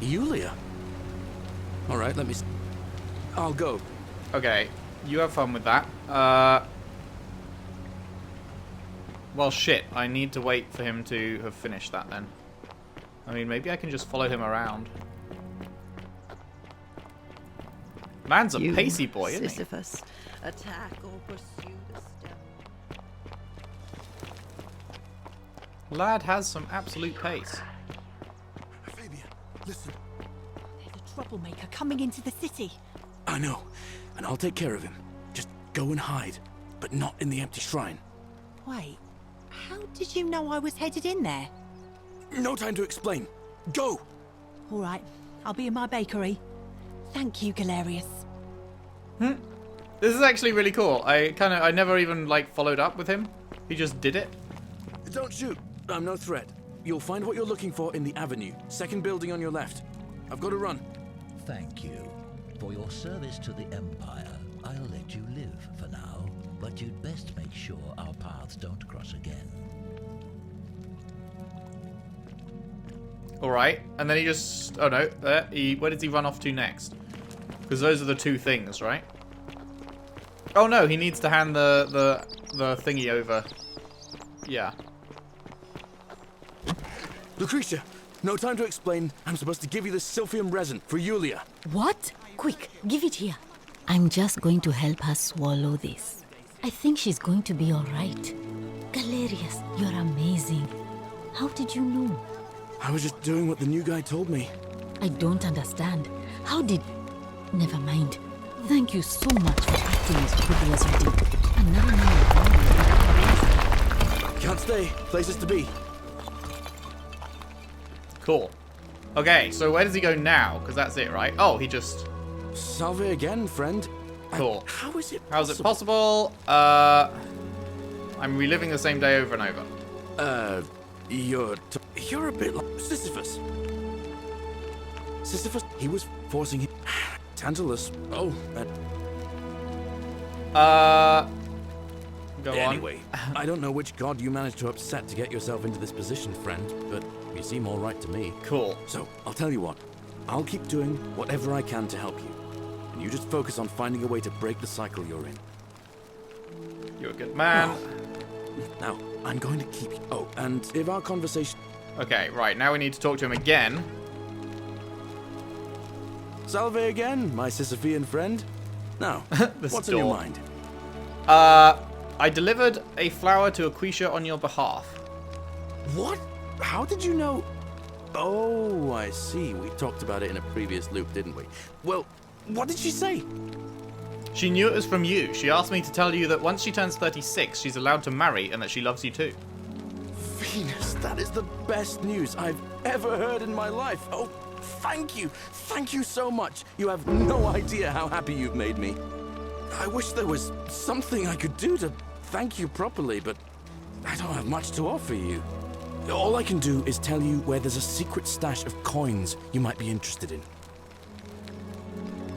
Yulia? Alright, let me... I'll go. Okay, you have fun with that. Well, shit. I need to wait for him to have finished that then. I mean, maybe I can just follow him around. Man's a pacey boy, isn't he? Sisyphus, attack or pursue the stone. Lad has some absolute pace. Fabian, listen. There's a troublemaker coming into the city. I know, and I'll take care of him. Just go and hide, but not in the empty shrine. Wait, how did you know I was headed in there? No time to explain. Go! All right, I'll be in my bakery. Thank you, Galerius. This is actually really cool. I never even, like, followed up with him. He just did it. Don't shoot. I'm no threat. You'll find what you're looking for in the avenue. Second building on your left. I've got to run. Thank you. For your service to the Empire, I'll let you live for now, but you'd best make sure our paths don't cross again. Alright, and then he just... Oh no, there. Where does he run off to next? Because those are the two things, right? Oh no, he needs to hand the thingy over. Yeah. Lucretia, no time to explain. I'm supposed to give you the Sylphium resin for Yulia. What? Quick, give it here. I'm just going to help her swallow this. I think she's going to be all right. Galerius, you're amazing. How did you know? I was just doing what the new guy told me. I don't understand. How did... Never mind. Thank you so much for acting as quickly as you did. Another man. Can't stay. Places to be. Cool. Okay, so where does he go now? Because that's it, right? Oh, he just... Salve again, friend. Cool. How is it possible? How's it possible? I'm reliving the same day over and over. You're a bit like Sisyphus. Sisyphus, he was forcing him... Tantalus. Oh, Go anyway, I don't know which god you managed to upset to get yourself into this position, friend, but you seem all right to me. Cool. So, I'll tell you what. I'll keep doing whatever I can to help you. And you just focus on finding a way to break the cycle you're in. You're a good man. Now, I'm going to keep you... Oh, and if our conversation... Okay, right. Now we need to talk to him again. Salve again, my Sisyphean friend. Now, what's on your mind? I delivered a flower to Aquisha on your behalf. What? How did you know? Oh, I see. We talked about it in a previous loop, didn't we? Well, what did she say? She knew it was from you. She asked me to tell you that once she turns 36, she's allowed to marry and that she loves you too. Venus, that is the best news I've ever heard in my life. Oh, thank you. Thank you so much. You have no idea how happy you've made me. I wish there was something I could do to thank you properly, but I don't have much to offer you. All I can do is tell you where there's a secret stash of coins you might be interested in.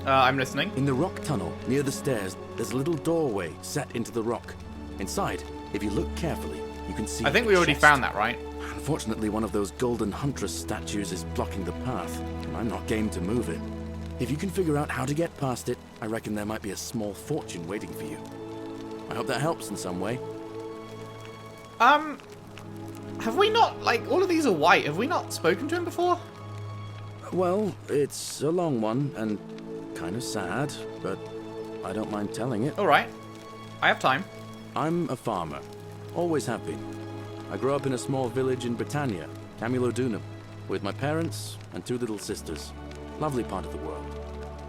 I'm listening. In the rock tunnel, near the stairs, there's a little doorway set into the rock. Inside, if you look carefully, you can see I think a we already chest. found that, right? Unfortunately, one of those golden huntress statues is blocking the path. I'm not game to move it. If you can figure out how to get past it, I reckon there might be a small fortune waiting for you. I hope that helps in some way. Have we not, like, all of these are white. Have we not spoken to him before? Well, it's a long one and kind of sad, but I don't mind telling it. All right. I have time. I'm a farmer. Always have been. I grew up in a small village in Britannia, Camulodunum, with my parents and two little sisters. Lovely part of the world.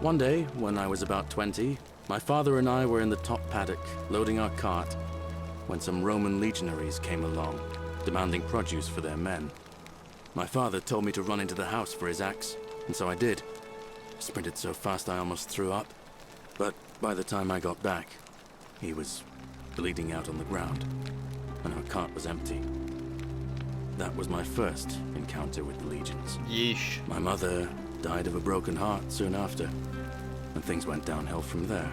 One day, when I was about 20, my father and I were in the top paddock, loading our cart, when some Roman legionaries came along, demanding produce for their men. My father told me to run into the house for his axe, and so I did. Sprinted so fast I almost threw up, but by the time I got back, he was bleeding out on the ground, and our cart was empty. That was my first encounter with the legions. Yeesh. My mother died of a broken heart soon after, and things went downhill from there.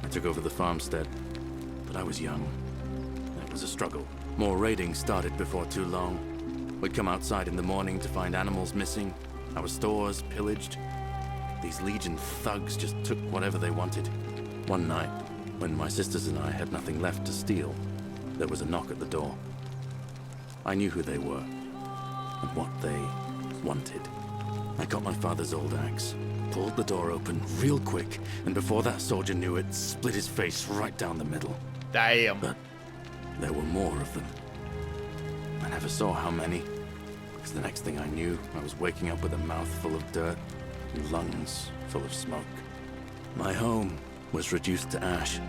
I took over the farmstead, but I was young. It was a struggle. More raiding started before too long. We'd come outside in the morning to find animals missing, Our stores pillaged. These Legion thugs just took whatever they wanted. One night, when my sisters and I had nothing left to steal, there was a knock at the door. I knew who they were, and what they wanted. I got my father's old axe, pulled the door open real quick, and before that soldier knew it, split his face right down the middle. Damn. But there were more of them. I never saw how many, because the next thing I knew, I was waking up with a mouth full of dirt and lungs full of smoke. My home was reduced to ash.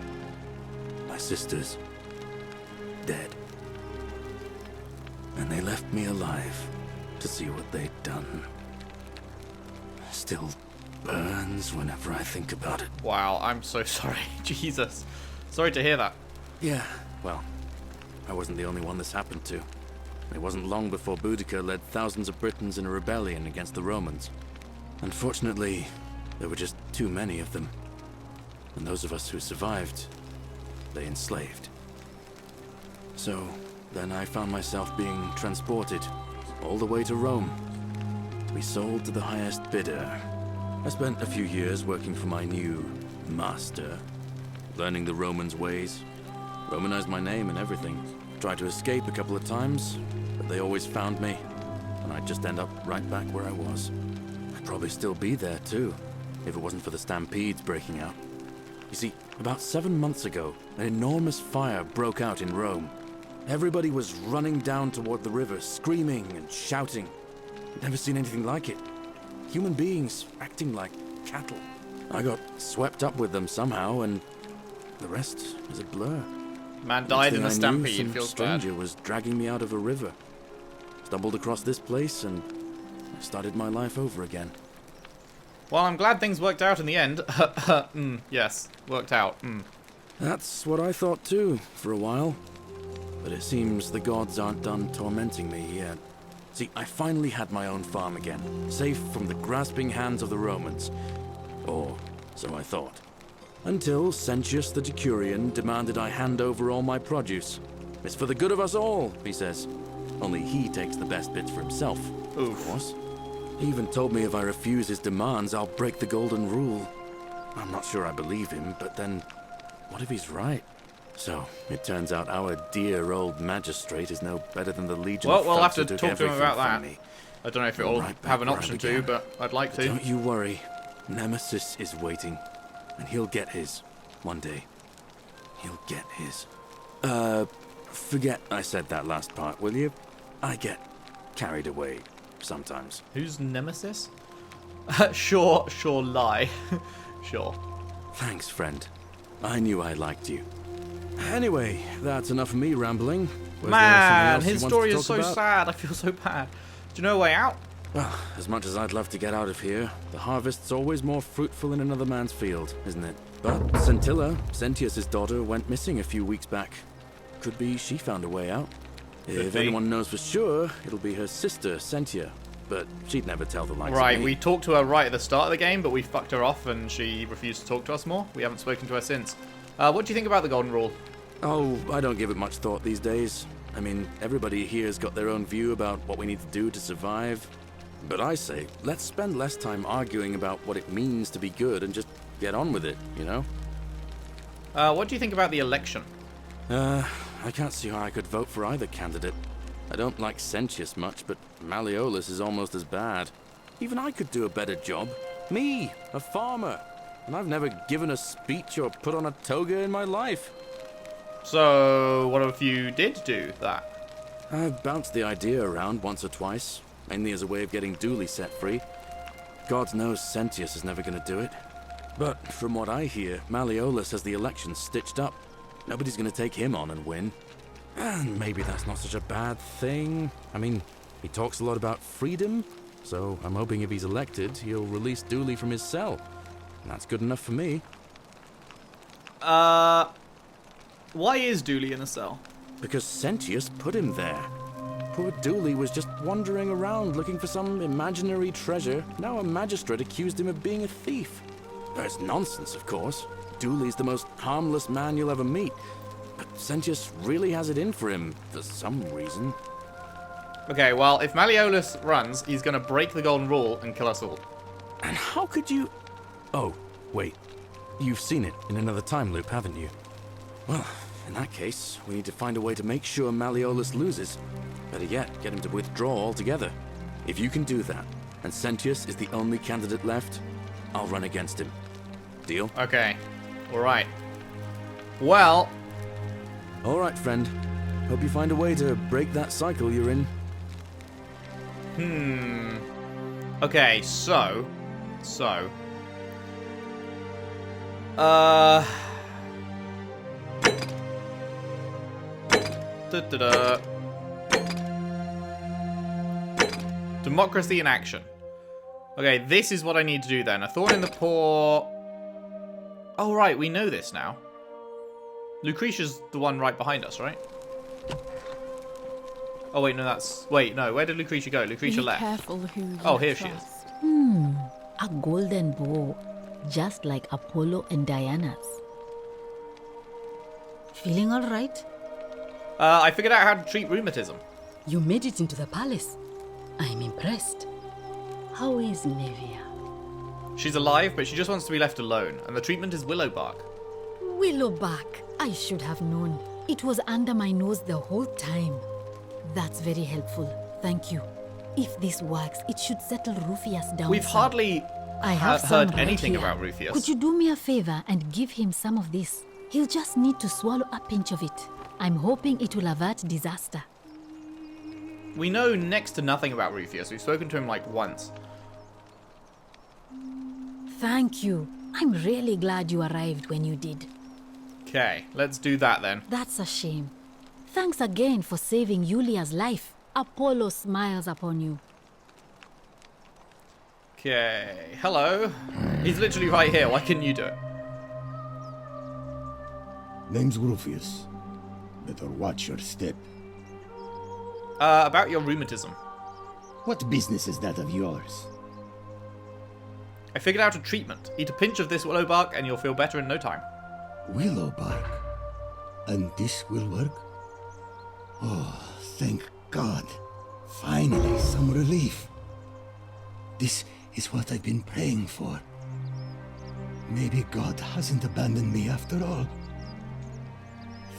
My sisters, dead. And they left me alive to see what they'd done. Still burns whenever I think about it. Wow, I'm so sorry. Jesus. Sorry to hear that. Yeah, well, I wasn't the only one this happened to. It wasn't long before Boudica led thousands of Britons in a rebellion against the Romans. Unfortunately, there were just too many of them. And those of us who survived, they enslaved. So, then I found myself being transported all the way to Rome, to be sold to the highest bidder. I spent a few years working for my new master, learning the Romans' ways, Romanized my name and everything. Tried to escape a couple of times, but they always found me, and I'd just end up right back where I was. I'd probably still be there too, if it wasn't for the stampedes breaking out. You see, about 7 months ago, an enormous fire broke out in Rome. Everybody was running down toward the river, screaming and shouting. I'd never seen anything like it. Human beings acting like cattle. I got swept up with them somehow, and the rest is a blur. Man died in the stampede. Some stranger was dragging me out of a river. Stumbled across this place, and I started my life over again. Well, I'm glad things worked out in the end. Yes, worked out. That's what I thought too, for a while. But it seems the gods aren't done tormenting me yet. See, I finally had my own farm again, safe from the grasping hands of the Romans. Or so I thought. Until Sentius the Decurion demanded I hand over all my produce. It's for the good of us all, he says. Only he takes the best bits for himself, of course. He even told me if I refuse his demands, I'll break the golden rule. I'm not sure I believe him, but then, what if he's right? So, it turns out our dear old magistrate is no better than the Legion Well, of we'll have thugs to who took talk to him everything about that. from me. I don't know if it'll have an option to, but I'd like to. Don't you worry. Nemesis is waiting. And he'll get his. One day. He'll get his. Forget I said that last part, will you? I get carried away sometimes. Who's Nemesis? Sure, lie. Sure. Thanks, friend. I knew I liked you. Anyway, that's enough of me rambling. Man, his story is so sad. I feel so bad. Do you know a way out? Well, as much as I'd love to get out of here, the harvest's always more fruitful in another man's field, isn't it? But Scintilla, Sentius' daughter, went missing a few weeks back. Could be she found a way out. If anyone knows for sure, it'll be her sister, Sentia. But she'd never tell the likes of me. Right, we talked to her right at the start of the game, but we fucked her off and she refused to talk to us more. We haven't spoken to her since. What do you think about the Golden Rule? Oh, I don't give it much thought these days. I mean, everybody here's got their own view about what we need to do to survive. But I say, let's spend less time arguing about what it means to be good and just get on with it, you know? What do you think about the election? I can't see how I could vote for either candidate. I don't like Sentius much, but Malleolus is almost as bad. Even I could do a better job. Me, a farmer. And I've never given a speech or put on a toga in my life. So, what if you did do that? I've bounced the idea around once or twice, mainly as a way of getting Dooley set free. God knows Sentius is never going to do it. But from what I hear, Malleolus has the election stitched up. Nobody's going to take him on and win. And maybe that's not such a bad thing. I mean, he talks a lot about freedom, so I'm hoping if he's elected, he'll release Dooley from his cell. And that's good enough for me. Why is Dooley in a cell? Because Sentius put him there. Poor Dooley was just wandering around looking for some imaginary treasure. Now a magistrate accused him of being a thief. That's nonsense, of course. Dooley's the most harmless man you'll ever meet. But Sentius really has it in for him, for some reason. Okay, well, if Malleolus runs, he's going to break the golden rule and kill us all. And how could you... Oh, wait. You've seen it in another time loop, haven't you? Well, in that case, we need to find a way to make sure Malleolus loses. Better yet, get him to withdraw altogether. If you can do that, and Sentius is the only candidate left, I'll run against him. Deal? Okay. Alright. Well... Alright, friend. Hope you find a way to break that cycle you're in. Okay, so... Da-da-da. Democracy in action. Okay, this is what I need to do then. A thorn in the paw... Oh, right, we know this now. Lucretia's the one right behind us, right? Oh, wait, no, that's... Wait, no, where did Lucretia go? Lucretia Be left. careful who you Oh, here she is. trust. A golden bow, just like Apollo and Diana's. Feeling all right? I figured out how to treat rheumatism. You made it into the palace. I'm impressed. How is Nevia? She's alive, but she just wants to be left alone, and the treatment is willow bark. Willowbark. I should have known. It was under my nose the whole time. That's very helpful. Thank you. If this works, it should settle Rufus down. We've some. hardly I have some heard right anything here. about Rufus. Could you do me a favor and give him some of this? He'll just need to swallow a pinch of it. I'm hoping it will avert disaster. We know next to nothing about Rufus. We've spoken to him like once. Thank you. I'm really glad you arrived when you did. Okay, let's do that then. That's a shame. Thanks again for saving Yulia's life. Apollo smiles upon you. Okay, hello. He's literally right here. Why couldn't you do it? Name's Rufus. Better watch your step. About your rheumatism. What business is that of yours? I figured out a treatment. Eat a pinch of this willow bark and you'll feel better in no time. Willow bark. And this will work? Oh, thank God. Finally, some relief. This is what I've been praying for. Maybe God hasn't abandoned me after all.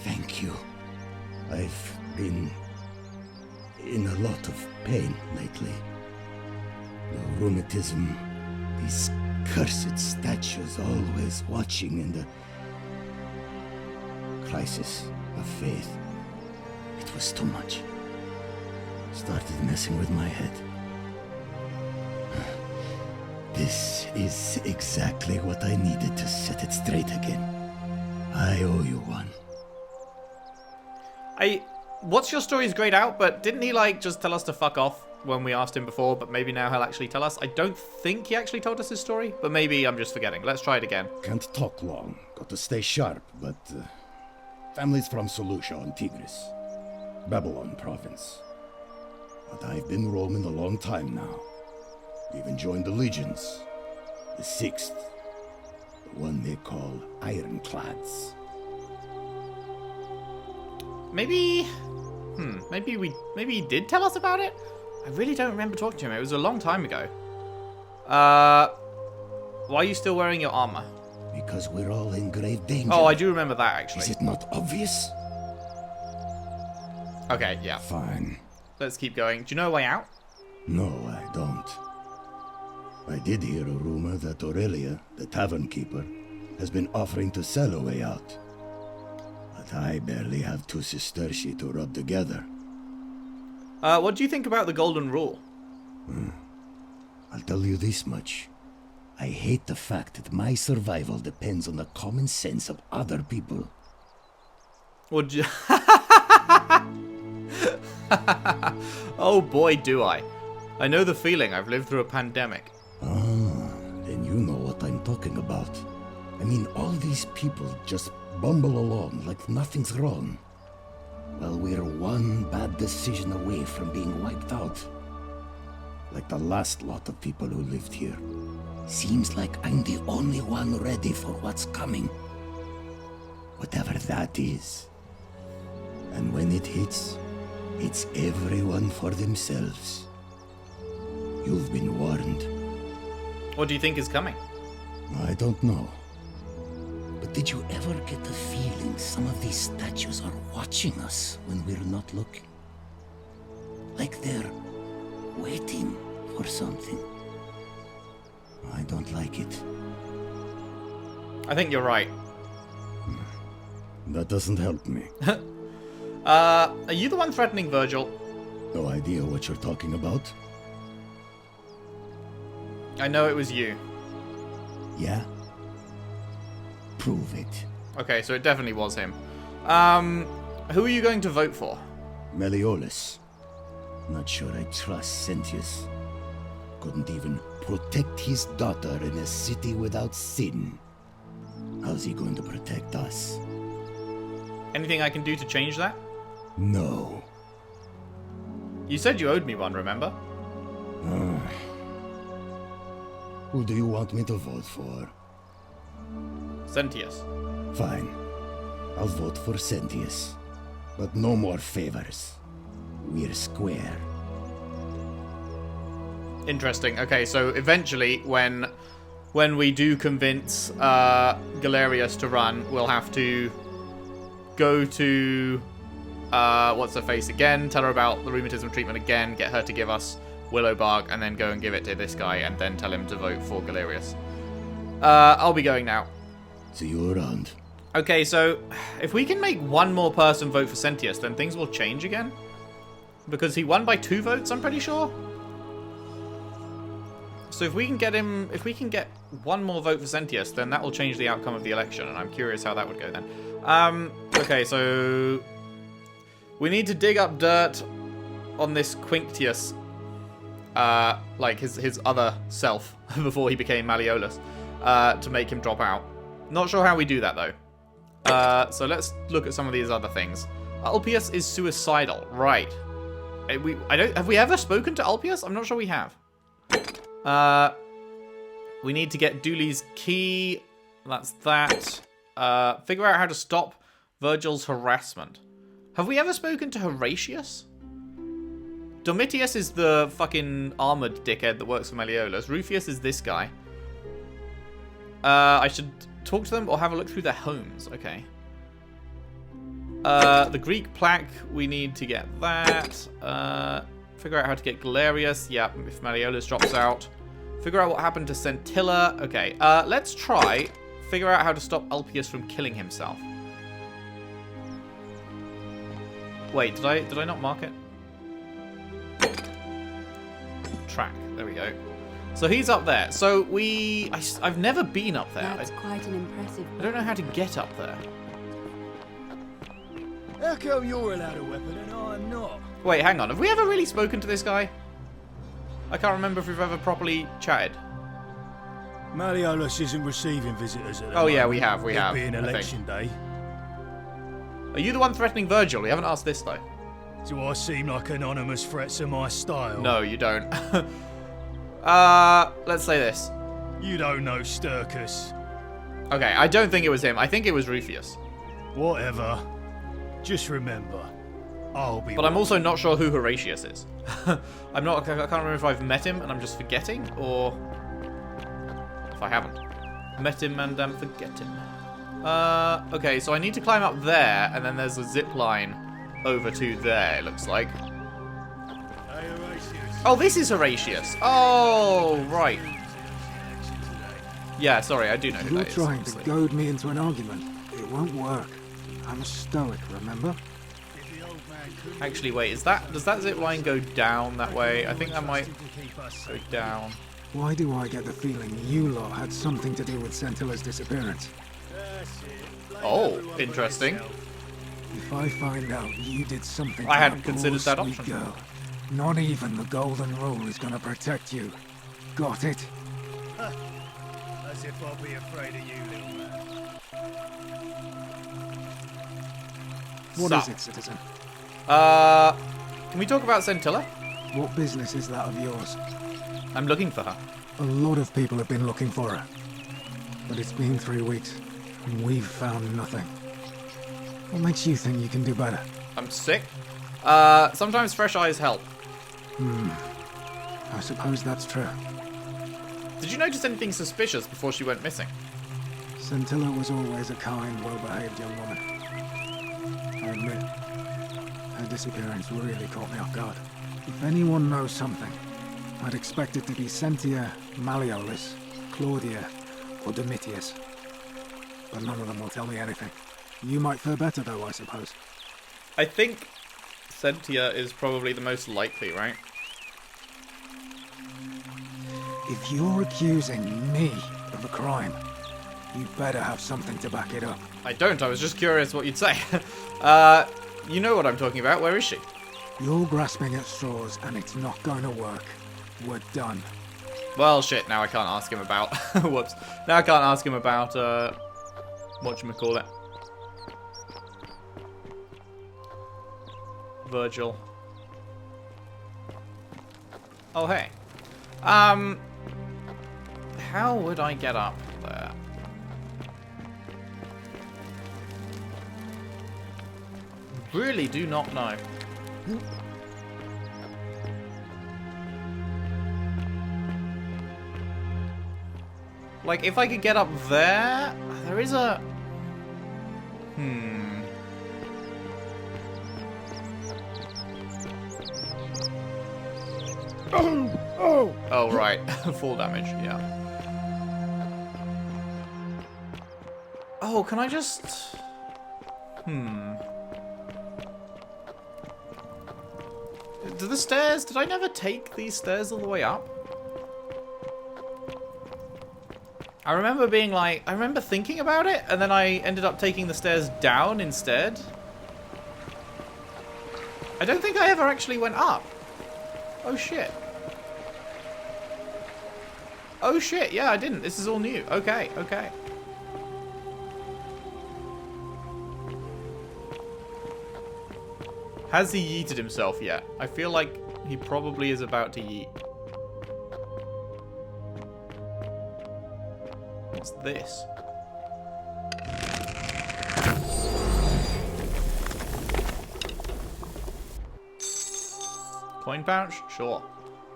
Thank you. I've been in a lot of pain lately. The rheumatism, these cursed statues always watching, and the crisis of faith. It was too much. Started messing with my head. This is exactly what I needed to set it straight again. I owe you one. What's Your Story is grayed out, but didn't he, like, just tell us to fuck off when we asked him before, but maybe now he'll actually tell us? I don't think he actually told us his story, but maybe I'm just forgetting. Let's try it again. Can't talk long. Got to stay sharp, but... family's from Seleucia on Tigris. Babylon province. But I've been roaming a long time now. Even joined the legions. The 6th. The one they call Ironclads. Maybe he did tell us about it? I really don't remember talking to him. It was a long time ago. Why are you still wearing your armor? Because we're all in grave danger. Oh, I do remember that, actually. Is it not obvious? Okay, yeah. Fine. Let's keep going. Do you know a way out? No, I don't. I did hear a rumor that Aurelia, the tavern keeper, has been offering to sell a way out. But I barely have 2 sesterci to rub together. What do you think about the Golden Rule? I'll tell you this much. I hate the fact that my survival depends on the common sense of other people. Would you... Oh boy, do I. I know the feeling. I've lived through a pandemic. Ah, then you know what I'm talking about. I mean, all these people just bumble along like nothing's wrong. Well, we're one bad decision away from being wiped out. Like the last lot of people who lived here. Seems like I'm the only one ready for what's coming. Whatever that is. And when it hits, It's everyone for themselves. You've been warned. What do you think is coming? I don't know. But did you ever get the feeling some of these statues are watching us when we're not looking? Like they're waiting for something. I don't like it. I think you're right. That doesn't help me. Are you the one threatening Virgil? No idea what you're talking about. I know it was you. Yeah? Prove it. Okay, so it definitely was him. Who are you going to vote for? Malleolus. Not sure I trust Sentius. Couldn't even protect his daughter in a city without sin. How's he going to protect us? Anything I can do to change that? No. You said you owed me one, remember? Who do you want me to vote for? Sentius. Fine. I'll vote for Sentius. But no more favors. We're square. Interesting. Okay, so eventually, when we do convince Galerius to run, we'll have to go to what's her face again, tell her about the rheumatism treatment again, get her to give us willow bark, and then go and give it to this guy, and then tell him to vote for Galerius. I'll be going now. See you around. Okay, so if we can make one more person vote for Sentius, then things will change again. Because he won by 2 votes, I'm pretty sure. So if we can get one more vote for Sentius, then that will change the outcome of the election, and I'm curious how that would go then. Okay, so we need to dig up dirt on this Quinctius, like his other self before he became Malleolus, to make him drop out. Not sure how we do that though. So let's look at some of these other things. Ulpius is suicidal, right? Have we ever spoken to Ulpius? I'm not sure we have. We need to get Dooley's key. That's that. Figure out how to stop Virgil's harassment. Have we ever spoken to Horatius? Domitius is the fucking armored dickhead that works for Malleolus. Rufus is this guy. I should talk to them or have a look through their homes. Okay. The Greek plaque, we need to get that. Figure out how to get Galerius. Yeah, if Malleolus drops out. Figure out what happened to Scintilla. Okay, let's try figure out how to stop Ulpius from killing himself. Wait, did I not mark it? Track. There we go. So he's up there. So I've never been up there. That's quite an impressive. I don't know how to get up there. How come you're allowed a weapon and I'm not? Wait, hang on. Have we ever really spoken to this guy? I can't remember if we've ever properly chatted. Malleolus isn't receiving visitors at the moment. Yeah, we have. It'll be an election day. Are you the one threatening Virgil? We haven't asked this, though. Do I seem like anonymous threats are my style? No, you don't. Let's say this. You don't know Sturkus. Okay, I don't think it was him. I think it was Rufus. Whatever. Just remember, I'll be... But I'm also not sure who Horatius is. I can't remember if I've met him and I'm just forgetting, or if I haven't. Met him and I'm forgetting. Okay, so I need to climb up there, and then there's a zip line over to there, it looks like. Hey, Horatius. Oh, this is Horatius. Oh, right. Yeah, sorry, I do know who You're that is. trying to goad me into an argument. It won't work. I'm a stoic, remember? Actually, wait, does that zip line go down that way? I think that might go down. Why do I get the feeling you lot had something to do with Scintilla's disappearance? Oh, interesting. If I find out you did something, I hadn't considered that option. Girl, not even the golden rule is gonna protect you. Got it? As if I'll be afraid of you, little man. What is it, citizen? Can we talk about Scintilla? What business is that of yours? I'm looking for her. A lot of people have been looking for her. But it's been 3 weeks, and we've found nothing. What makes you think you can do better? I'm sick. Sometimes fresh eyes help. I suppose that's true. Did you notice anything suspicious before she went missing? Scintilla was always a kind, well-behaved young woman. I admit, her disappearance really caught me off guard. If anyone knows something, I'd expect it to be Sentia, Malleolus, Claudia, or Domitius. But none of them will tell me anything. You might fare better though, I suppose. I think Sentia is probably the most likely, right? If you're accusing me of a crime, you better have something to back it up. I don't, I was just curious what you'd say. You know what I'm talking about, where is she? You're grasping at straws and it's not going to work. We're done. Well, shit, now I can't ask him about... Whoops. Now I can't ask him about, whatchamacallit. Virgil. Oh, hey. How would I get up there? Really do not know. Like, if I could get up there, there is a... Oh, right. Full damage, yeah. Oh, can I just... Do the stairs... Did I never take these stairs all the way up? I remember being like... I remember thinking about it, and then I ended up taking the stairs down instead. I don't think I ever actually went up. Oh, shit. Oh, shit. Yeah, I didn't. This is all new. Okay, okay. Has he yeeted himself yet? I feel like he probably is about to yeet. What's this? Coin pouch? Sure.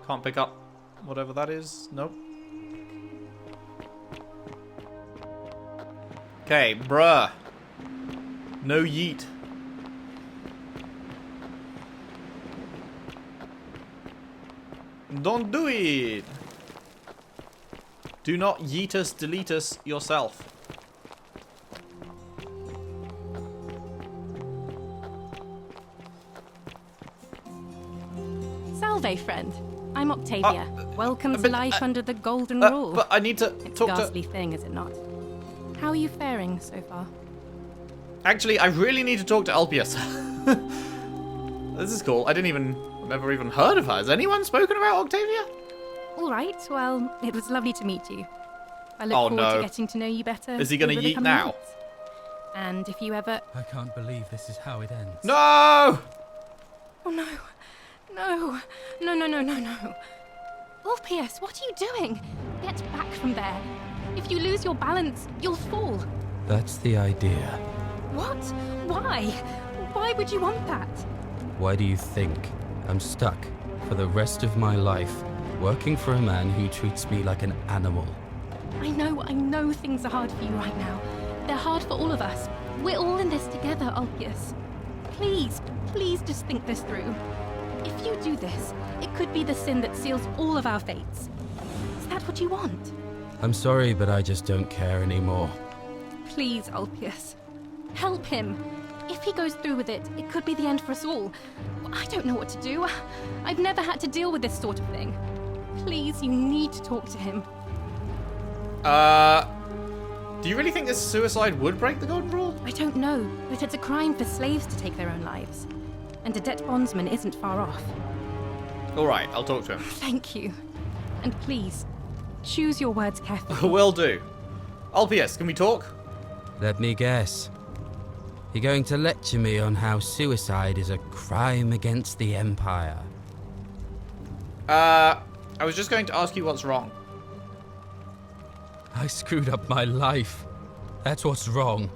Can't pick up whatever that is. Nope. Okay, bruh. No yeet. Don't do it! Do not yeet us, delete us yourself. Salve, friend. I'm Octavia. Welcome to life under the Golden Rule. But I need to it's talk a ghastly thing, is it not? How are you faring so far? Actually, I really need to talk to Ulpius. This is cool. I never even heard of her. Has anyone spoken about Octavia? All right. Well, it was lovely to meet you. I look forward to getting to know you better. Is he going to yeet now? Months. And if you ever... I can't believe this is how it ends. No! Oh, no. No. No, no, no, no, no. Ulpius, what are you doing? Get back from there. If you lose your balance, you'll fall. That's the idea. What? Why? Why would you want that? Why do you think I'm stuck for the rest of my life working for a man who treats me like an animal? I know things are hard for you right now. They're hard for all of us. We're all in this together, Ulpius. Please, please just think this through. If you do this, it could be the sin that seals all of our fates. Is that what you want? I'm sorry, but I just don't care anymore. Please, Ulpius. Help him. If he goes through with it, it could be the end for us all. I don't know what to do. I've never had to deal with this sort of thing. Please, you need to talk to him. Do you really think this suicide would break the Golden Rule? I don't know, but it's a crime for slaves to take their own lives. And a debt bondsman isn't far off. Alright, I'll talk to him. Thank you. And please, choose your words carefully. Will do. Ulpius, can we talk? Let me guess. You're going to lecture me on how suicide is a crime against the Empire. I was just going to ask you what's wrong. I screwed up my life. That's what's wrong.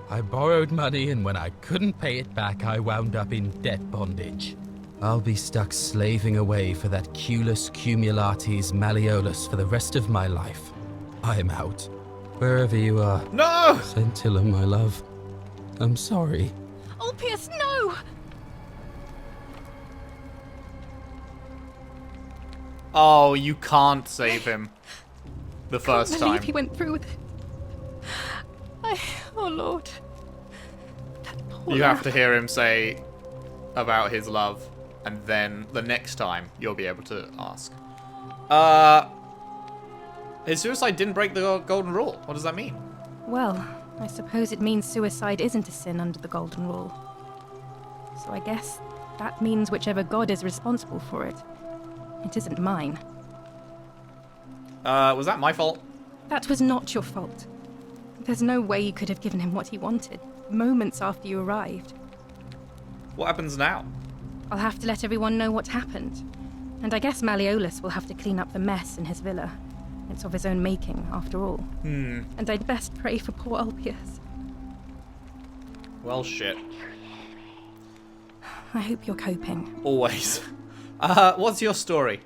I borrowed money, and when I couldn't pay it back, I wound up in debt bondage. I'll be stuck slaving away for that culus cumulatis malleolus for the rest of my life. I'm out. Wherever you are. No! Scintilla, my love. I'm sorry. Ulpius, no! Oh, you can't save him. The first I can't believe time. he went through with it. Oh, Lord. You have to hear him say about his love, and then the next time you'll be able to ask. His suicide didn't break the golden rule. What does that mean? Well, I suppose it means suicide isn't a sin under the Golden Rule. So I guess that means whichever god is responsible for it. It isn't mine. Was that my fault? That was not your fault. There's no way you could have given him what he wanted, moments after you arrived. What happens now? I'll have to let everyone know what happened. And I guess Malleolus will have to clean up the mess in his villa. It's of his own making, after all. And I'd best pray for poor Ulpius. Well, shit. I hope you're coping. Always. What's your story?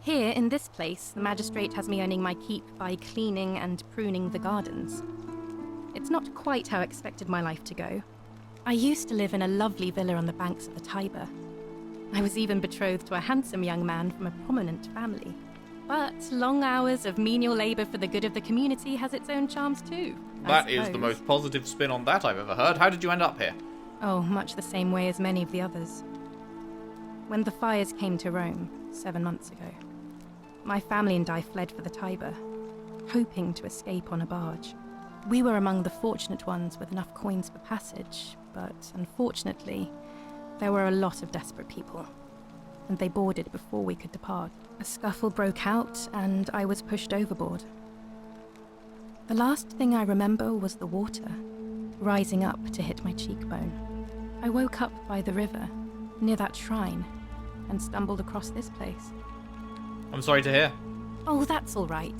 Here, in this place, the magistrate has me earning my keep by cleaning and pruning the gardens. It's not quite how I expected my life to go. I used to live in a lovely villa on the banks of the Tiber. I was even betrothed to a handsome young man from a prominent family. But long hours of menial labour for the good of the community has its own charms too. That is the most positive spin on that I've ever heard. How did you end up here? Oh, much the same way as many of the others. When the fires came to Rome, 7 months ago, my family and I fled for the Tiber, hoping to escape on a barge. We were among the fortunate ones with enough coins for passage, but unfortunately, there were a lot of desperate people, and they boarded before we could depart. A scuffle broke out, and I was pushed overboard. The last thing I remember was the water, rising up to hit my cheekbone. I woke up by the river, near that shrine, and stumbled across this place. I'm sorry to hear. Oh, that's all right.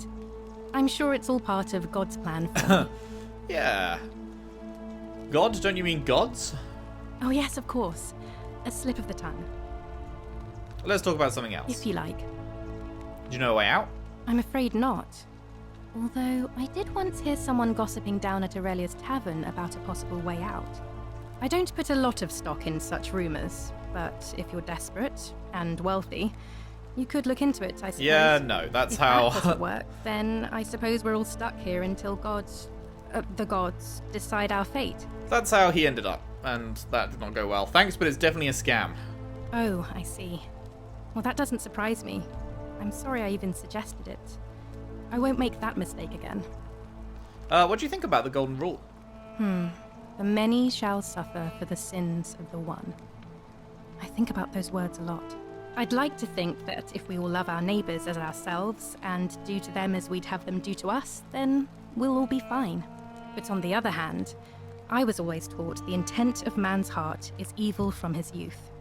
I'm sure it's all part of God's plan for me. Yeah. God? Don't you mean gods? Oh, yes, of course. A slip of the tongue. Let's talk about something else. If you like. Do you know a way out? I'm afraid not. Although, I did once hear someone gossiping down at Aurelia's tavern about a possible way out. I don't put a lot of stock in such rumours, but if you're desperate and wealthy, you could look into it, I suppose. Yeah, no, that's if how... that doesn't work, then I suppose we're all stuck here until the gods decide our fate. That's how he ended up, and that did not go well. Thanks, but it's definitely a scam. Oh, I see. Well, that doesn't surprise me. I'm sorry I even suggested it. I won't make that mistake again. What do you think about the Golden Rule? The many shall suffer for the sins of the one. I think about those words a lot. I'd like to think that if we all love our neighbours as ourselves and do to them as we'd have them do to us, then we'll all be fine. But on the other hand, I was always taught the intent of man's heart is evil from his youth,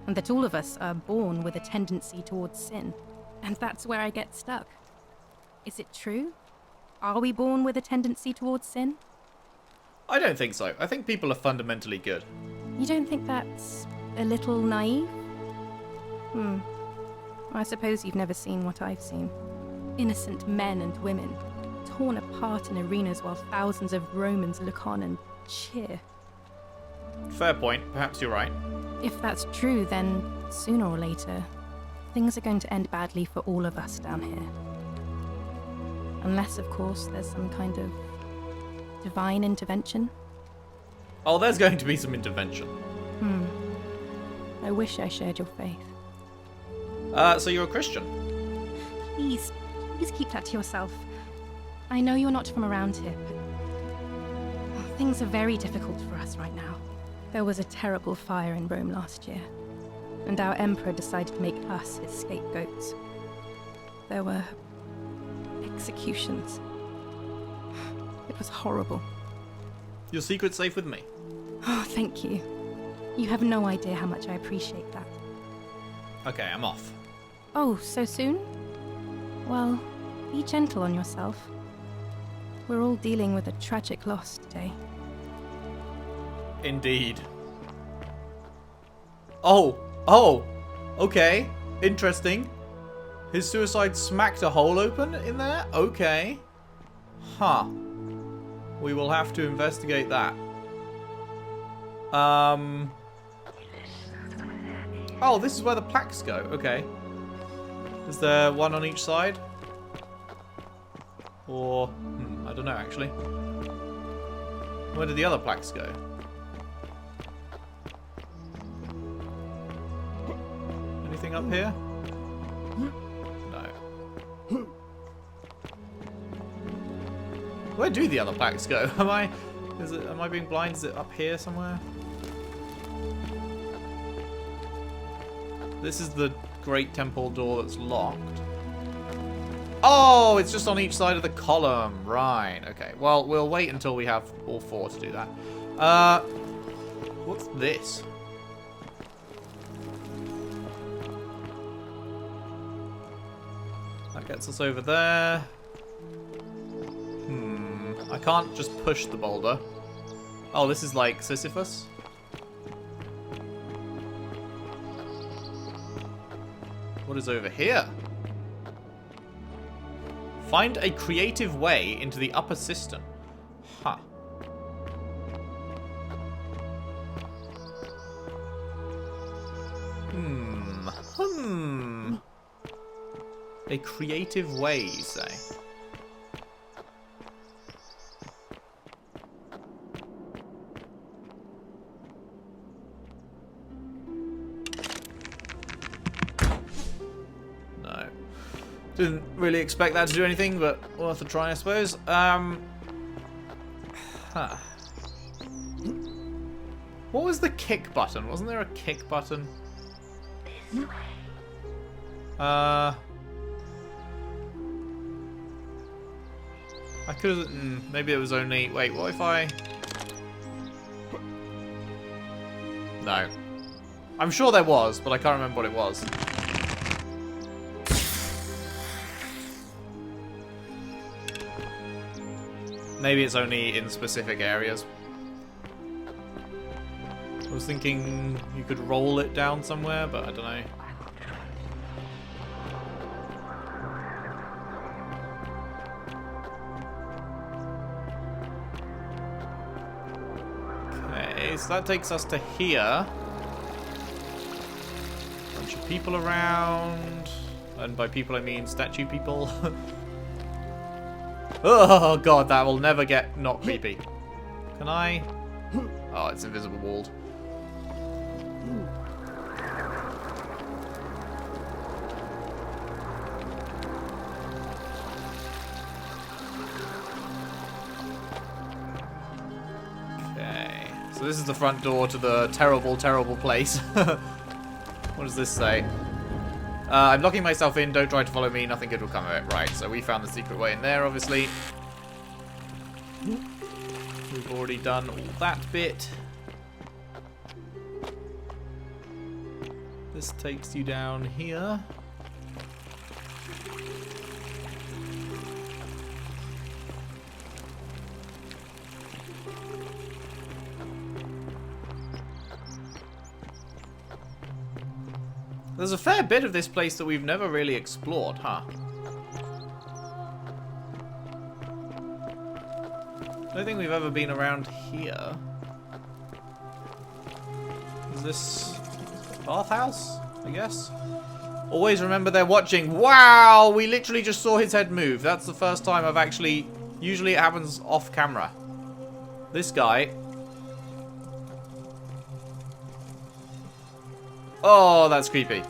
and that all of us are born with a tendency towards sin. And that's where I get stuck. Is it true? Are we born with a tendency towards sin? I don't think so. I think people are fundamentally good. You don't think that's a little naive? I suppose you've never seen what I've seen. Innocent men and women, torn apart in arenas while thousands of Romans look on and cheer. Fair point. Perhaps you're right. If that's true, then sooner or later, things are going to end badly for all of us down here. Unless, of course, there's some kind of divine intervention. Oh, there's going to be some intervention. I wish I shared your faith. So you're a Christian? Please keep that to yourself. I know you're not from around here, but things are very difficult for us right now. There was a terrible fire in Rome last year, and our emperor decided to make us his scapegoats. There were executions. It was horrible. Your secret's safe with me. Oh, thank you. You have no idea how much I appreciate that. Okay, I'm off. Oh, so soon? Well, be gentle on yourself. We're all dealing with a tragic loss today. Indeed. Oh, okay. Interesting. His suicide smacked a hole open in there? Okay. Huh. We will have to investigate that. Oh, this is where the plaques go. Okay. Is there one on each side? Or, I don't know actually. Where did the other plaques go? Anything up here? No. Where do the other plaques go? Am I being blind? Is it up here somewhere? This is the great temple door that's locked. Oh, it's just on each side of the column. Right, okay. Well, we'll wait until we have all four to do that. What's this? That gets us over there. I can't just push the boulder. Oh, this is like Sisyphus? What is over here? Find a creative way into the upper cistern. Huh. A creative way, you say? No. Didn't really expect that to do anything, but worth a try, I suppose. What was the kick button? Wasn't there a kick button? I could have... maybe it was only... Wait, what if I... No. I'm sure there was, but I can't remember what it was. Maybe it's only in specific areas. I was thinking you could roll it down somewhere, but I don't know. Okay, so that takes us to here. Bunch of people around. And by people I mean statue people. Oh god, that will never get not creepy. Can I? Oh, it's invisible walled. Okay, so this is the front door to the terrible, terrible place. What does this say? I'm locking myself in, don't try to follow me, nothing good will come of it. Right, so we found the secret way in there, obviously. We've already done all that bit. This takes you down here. There's a fair bit of this place that we've never really explored, huh? I don't think we've ever been around here. Is this bathhouse, I guess? Always remember they're watching. Wow, we literally just saw his head move. That's the first time I've actually... Usually it happens off camera. This guy... Oh, that's creepy.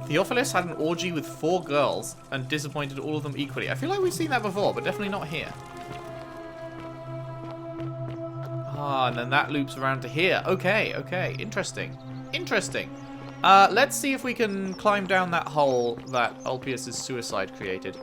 Theophilus had an orgy with 4 girls and disappointed all of them equally. I feel like we've seen that before, but definitely not here. Ah, and then that loops around to here. Okay, okay. Interesting. Interesting. Let's see if we can climb down that hole that Ulpius' suicide created.